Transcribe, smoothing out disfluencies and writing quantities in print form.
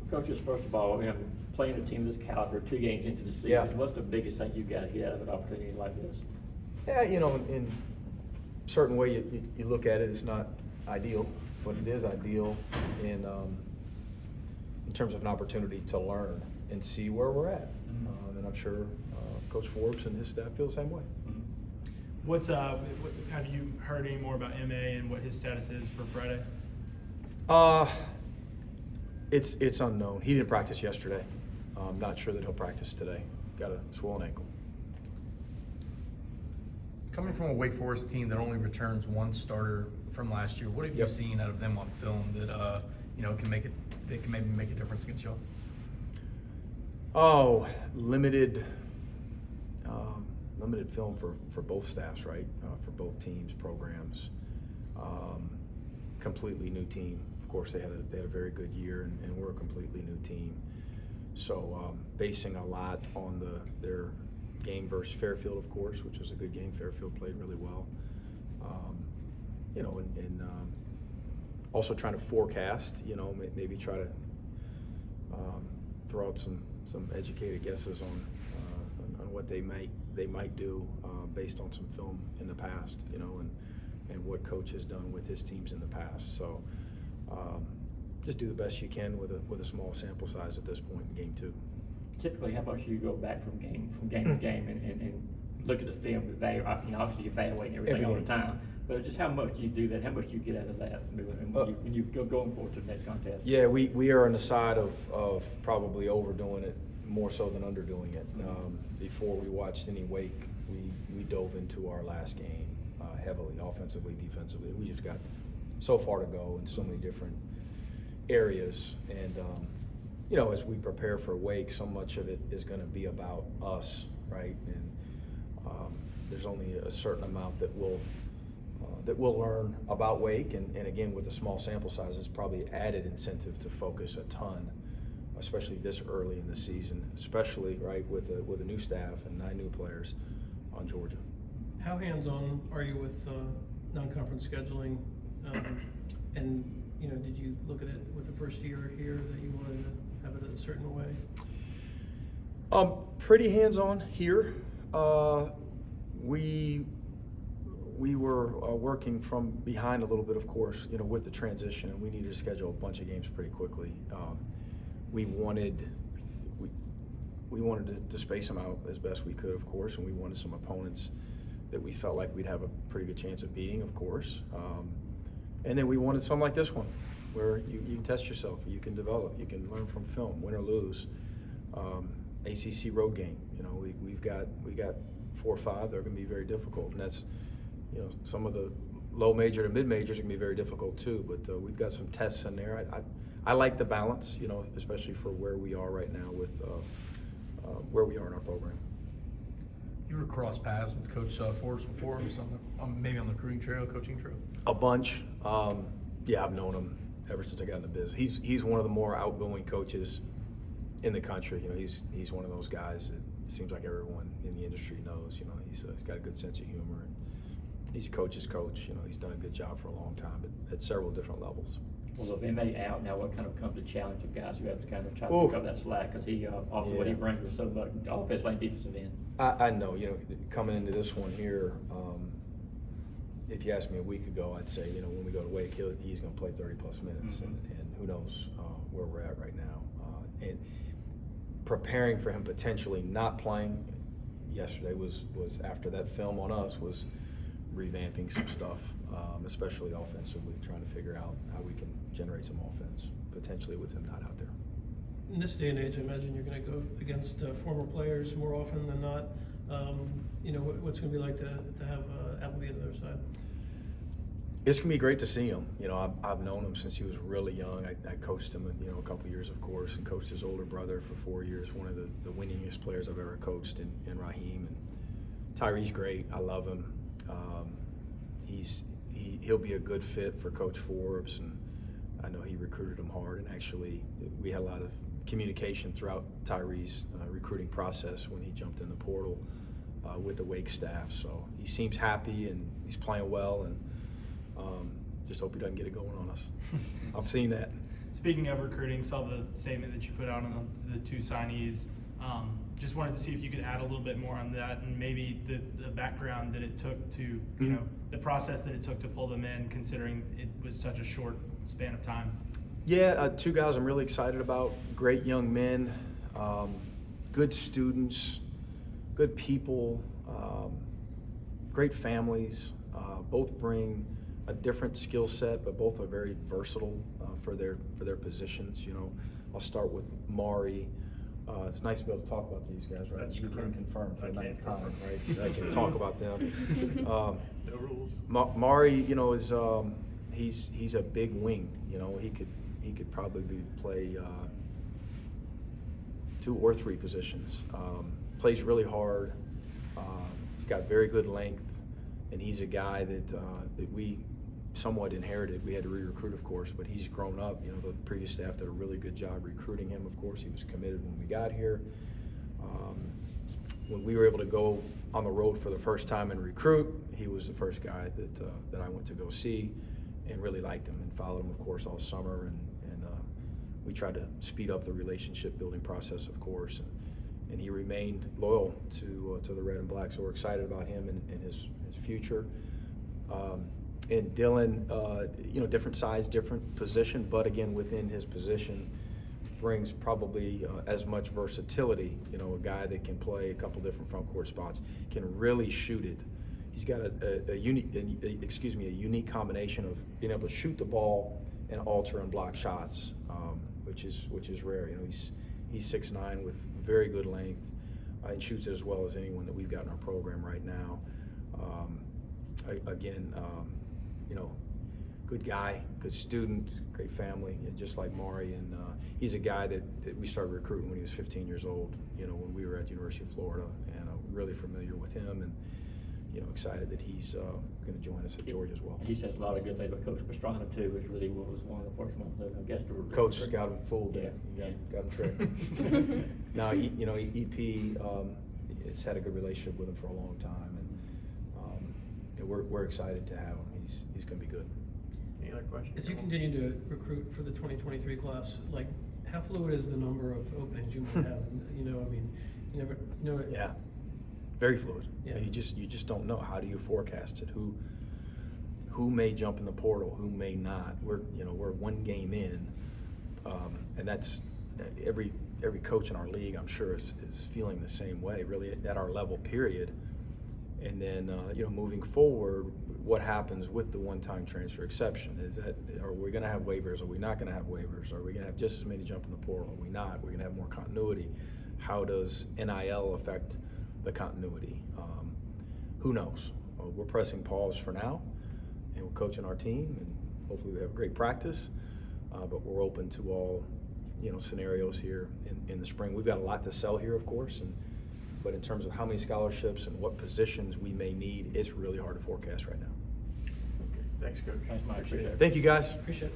Coaches, first of all, playing a team of this caliber, 2 games into the season, Yeah. what's the biggest thing you got to get out of an opportunity like this? Yeah, in a certain way, you look at it, it's not ideal, but it is ideal in terms of an opportunity to learn and see where we're at. And I'm sure Coach Forbes and his staff feel the same way. Have you heard any more about MA and what his status is for Friday? It's unknown. He didn't practice yesterday. I'm not sure that he'll practice today. Got a swollen ankle. Coming from a Wake Forest team that only returns 1 starter from last year, what have you seen out of them on film that can maybe make a difference against y'all? Oh, limited film for both staffs, right? For both teams, programs. Completely new team. Of course, they had a very good year, and we're a completely new team. So basing a lot on their game versus Fairfield, of course, which was a good game. Fairfield played really well. And also trying to forecast, maybe try to throw out some educated guesses on what they might do based on some film in the past, and what coach has done with his teams in the past. So just do the best you can with a small sample size at this point in game 2. Typically, how much do you go back from game to game and look at the film, obviously you evaluate everything all the time, but just how much do you do that? How much do you get out of that when you go going forward to the next contest? Yeah, we are on the side of probably overdoing it more so than underdoing it. Before we watched any Wake, we dove into our last game heavily, offensively, defensively. We just got so far to go in so many different areas, and as we prepare for Wake, so much of it is going to be about us, right? And there's only a certain amount that we'll learn about Wake, and again, with a small sample size, it's probably added incentive to focus a ton, especially this early in the season, especially right with a new staff and 9 new players on Georgia. How hands-on are you with non-conference scheduling? And did you look at it with the first year here that you wanted to have it a certain way? Pretty hands-on here. We were working from behind a little bit, of course, with the transition, and we needed to schedule a bunch of games pretty quickly. We wanted to space them out as best we could, of course, and we wanted some opponents that we felt like we'd have a pretty good chance of beating, of course. And then we wanted something like this one, where you can test yourself, you can develop, you can learn from film, win or lose. ACC road game, we've got 4 or 5 that are going to be very difficult, and that's some of the low major to mid majors are going to be very difficult too. But we've got some tests in there. I like the balance, especially for where we are right now with where we are in our program. You ever crossed paths with Coach Forbes before, maybe on the recruiting trail, coaching trail? A bunch. Yeah, I've known him ever since I got in the business. He's one of the more outgoing coaches in the country. He's one of those guys that it seems like everyone in the industry knows. He's got a good sense of humor, and he's a coach's coach. He's done a good job for a long time, but at several different levels. Well, if MA out now, what kind of comes the challenge of guys who have to kind of try to pick up that slack, because he what he brings is so much offensive and defensive end. I know, coming into this one here, if you asked me a week ago, I'd say, when we go to Wake, he's going to play 30-plus minutes, and who knows where we're at right now. And preparing for him potentially not playing yesterday was after that film on us was revamping some stuff, especially offensively, trying to figure out how we can generate some offense, potentially with him not out there. In this day and age, I imagine you're going to go against former players more often than not. What's it going to be like to have Appleby on the other side? It's going to be great to see him. I've known him since he was really young. I coached him, a couple years, of course, and coached his older brother for 4 years, one of the winningest players I've ever coached in Raheem. And Tyree's great. I love him. He'll be a good fit for Coach Forbes, and I know he recruited him hard. And actually, we had a lot of communication throughout Tyree's recruiting process when he jumped in the portal with the Wake staff. So he seems happy and he's playing well, and just hope he doesn't get it going on us. I've seen that. Speaking of recruiting, saw the statement that you put out on the 2 signees. Just wanted to see if you could add a little bit more on that, and maybe the background that it took to, you know, the process that it took to pull them in, considering it was such a short span of time. Yeah, 2 guys I'm really excited about. Great young men, good students, good people, great families. Both bring a different skill set, but both are very versatile for their positions. You know, I'll start with Mari. It's nice to be able to talk about these guys, right? That's You correct. can confirm for I the can ninth time, confirm. right? I can talk about them. No rules. Mari, you know, is he's a big wing. You know, he could probably play 2 or 3 positions. Plays really hard. He's got very good length, and he's a guy that we somewhat inherited. We had to re-recruit, of course, but he's grown up. You know, the previous staff did a really good job recruiting him. Of course, he was committed when we got here. When we were able to go on the road for the first time and recruit, he was the first guy that I went to go see, and really liked him and followed him, of course, all summer. And we tried to speed up the relationship building process, of course, and he remained loyal to the Red and Black. So we're excited about him and his future. And Dylan, you know, different size, different position, but again, within his position, brings probably as much versatility. You know, a guy that can play a couple different front court spots, can really shoot it. He's got a unique combination of being able to shoot the ball and alter and block shots, which is rare. You know, he's 6'9" with very good length, and shoots it as well as anyone that we've got in our program right now. You know, good guy, good student, great family, just like Mari. And he's a guy that we started recruiting when he was 15 years old, you know, when we were at the University of Florida, and I'm really familiar with him, and, you know, excited that he's going to join us at Georgia as well. He says a lot of good things about Coach Pastrana too, which really was one of the first ones that I guess to recruit. Coach has got him fooled there. Yeah. Got him tricked. Now, you know, EP has had a good relationship with him for a long time, and we're excited to have him. He's going to be good. Any other questions? As you continue to recruit for the 2023 class, like, how fluid is the number of openings you might have? You know, I mean, you never, you know. Yeah, very fluid. Yeah. You just don't know. How do you forecast it? Who may jump in the portal? Who may not? We're 1 game in, and that's every coach in our league, I'm sure, is feeling the same way. Really, at our level, period. And then, you know, moving forward, what happens with the one-time transfer exception? Are we going to have waivers? Are we not going to have waivers? Are we going to have just as many jump in the portal? Are we not? We're going to have more continuity. How does NIL affect the continuity? Who knows? We're pressing pause for now, and we're coaching our team, and hopefully we have great practice. But we're open to all, you know, scenarios here in the spring. We've got a lot to sell here, of course, but in terms of how many scholarships and what positions we may need, it's really hard to forecast right now. Okay, thanks, Coach. Thanks, Mike. Appreciate it. Thank you, guys. Appreciate it.